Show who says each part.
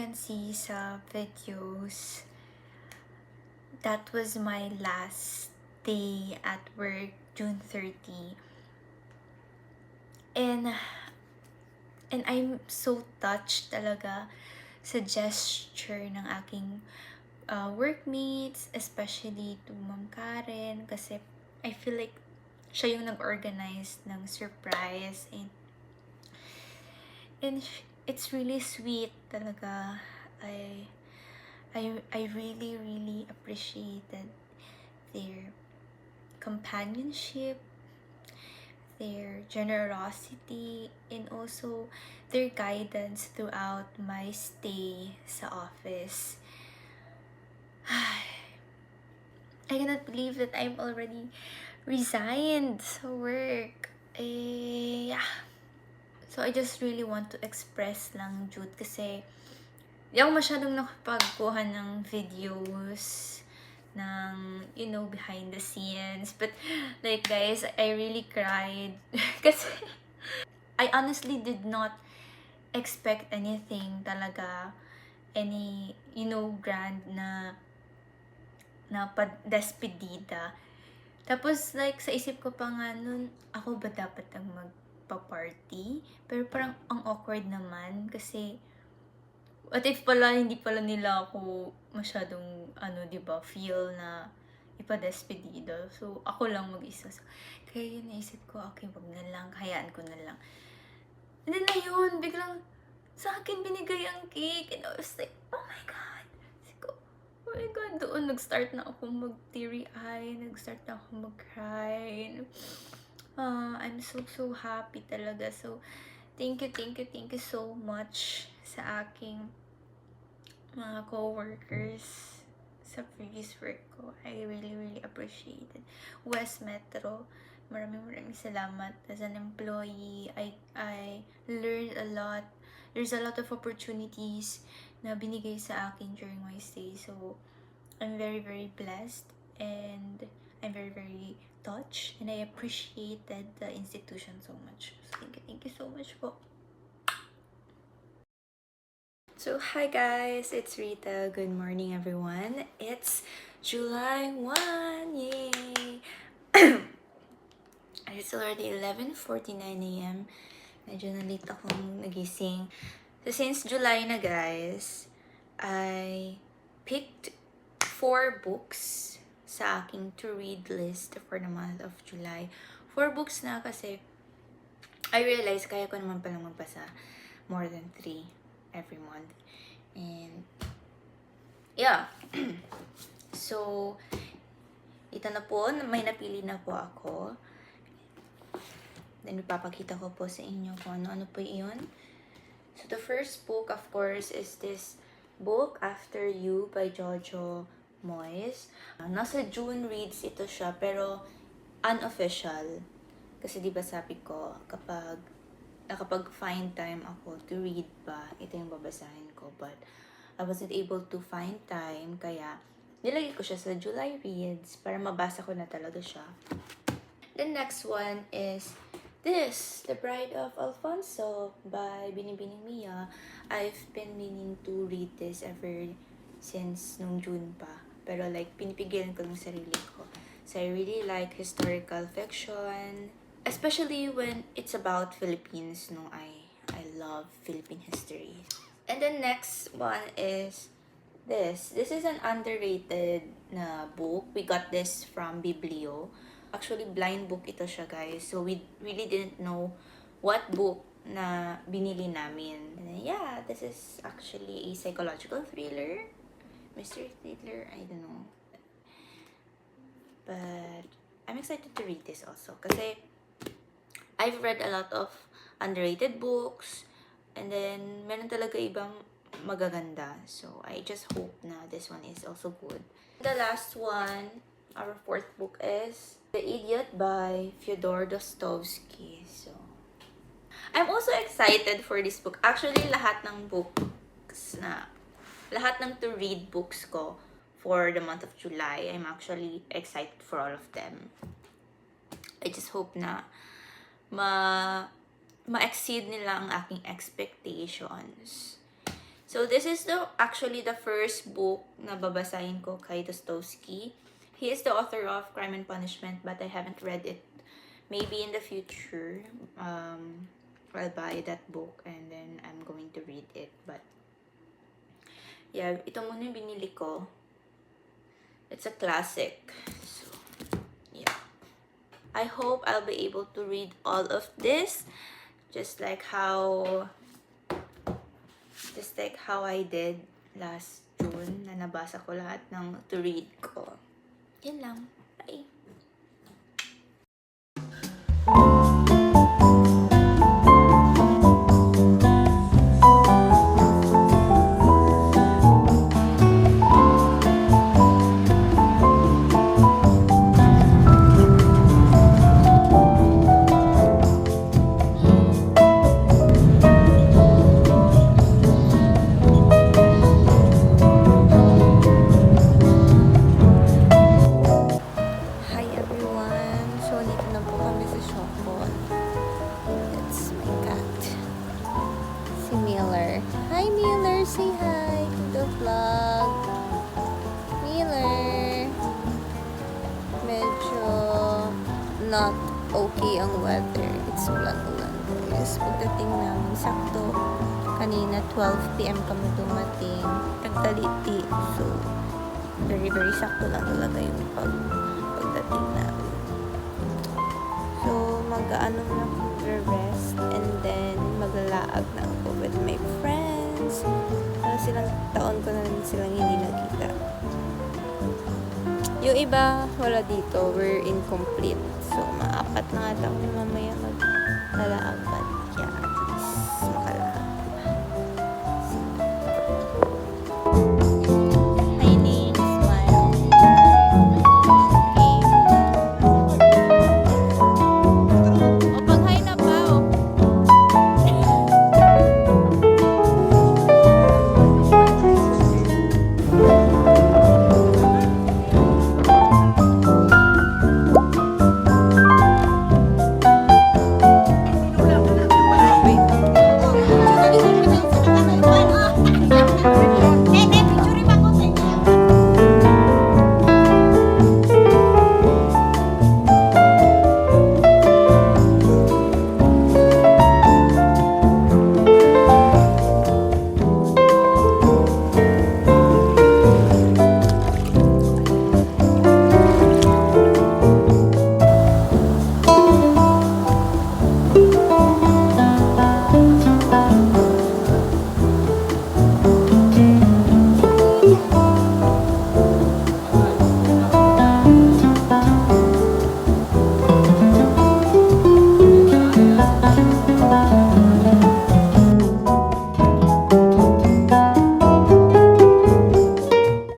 Speaker 1: can see sa videos, that was my last day at work, June 30. And I'm so touched talaga sa gesture ng aking workmates, especially to Ma'am Karen, kasi I feel like siya yung nag-organize ng surprise, and it's really sweet talaga. I really appreciated their companionship, their generosity, and also their guidance throughout my stay sa office. I cannot believe that I'm already resigned sa work. Yeah. So, I just really want to express lang, Jude, kasi di ako masyadong nakapagkuha ng videos ng, behind the scenes. But, like, guys, I really cried. Kasi, I honestly did not expect anything talaga. Any, grand na despedida. Tapos, like, sa isip ko pa nga nun, ako ba dapat ang magpa-party? Pero parang ang awkward naman kasi what if pala hindi pala nila ako masyadong diba, feel na ipa-despedida. So, ako lang mag-isa. So, kaya yun naisip ko, okay, wag na lang, hayaan ko na lang. And then ayun, biglang sa akin binigay ang cake. And I was like, oh my God. Sabi ko, oh my God, doon nag-start na ako mag-teary eye, nag-start na ako mag-cry. I'm so happy talaga. So, thank you so much sa aking mga co-workers sa previous work ko. I really appreciate it. West Metro, maraming salamat. As an employee, I learned a lot. There's a lot of opportunities na binigay sa akin during my stay. So, I'm very blessed and I'm very touched, and I appreciated the institution so much. So, thank you so much po. So, hi guys, it's Rita. Good morning, everyone. It's July 1, yay! It's already 11:49 a.m. Medyo na-late akong nagising. So, since July na guys, I picked 4 books sa aking to-read list for the month of July. 4 books na kasi I realized kaya ko naman palang magbasa more than 3 every month. And yeah. So, ito na po, may napili na po ako. Then, ipapakita ko po sa inyo kung ano po iyon. So, the first book, of course, is this book, After You by Jojo Moyes. Nasa June reads ito siya, pero unofficial. Kasi diba sabi ko, kapag find time ako to read ba, ito yung babasahin ko. But I wasn't able to find time, kaya nilagay ko siya sa July reads para mabasa ko na talaga siya. The next one is this, The Bride of Alfonso by Binibining Mia. I've been meaning to read this ever since nung June pa. Pero like, pinipigilan ko ng sarili ko. So I really like historical fiction, especially when it's about Philippines. No, I love Philippine history. And the next one is this. This is an underrated na book. We got this from Biblio. Actually, blind book ito siya, guys. So, we really didn't know what book na binili namin. And then, yeah, this is actually a psychological thriller. Mystery thriller, I don't know. But, I'm excited to read this also. Kasi, I've read a lot of underrated books, and then meron talaga ibang magaganda. So, I just hope na this one is also good. The last one, our 4th book, is The Idiot by Fyodor Dostoevsky. So, I'm also excited for this book. Actually, lahat ng to-read books ko for the month of July, I'm actually excited for all of them. I just hope na ma-exceed nila ang aking expectations. So this is actually the first book na babasahin ko kay Dostoevsky. He is the author of Crime and Punishment, but I haven't read it. Maybe in the future, I'll buy that book and then I'm going to read it. But yeah, ito muna yung binili ko. It's a classic. So yeah. I hope I'll be able to read all of this, just like how I did last June na nabasa ko lahat ng to read ko. Yan lang. Bye! Hi everyone! So, dito na po kami sa Shopon. That's my cat. Si Miller. Hi Miller! Say hi to the vlog. Miller! Medyo not okay ang weather. It's ulan-ulan. Guys, pagdating namin sakto, kanina 12 PM kami dumating. Nagtaliti. So, very sakto lang talaga yung pagdating namin. So, mag-ano na rest and then maglalaag na ako with my friends. Silang taon ko na rin silang hindi nakita. Yung iba, wala dito. We're incomplete. So, maapat na nga kami mamaya maglalaag.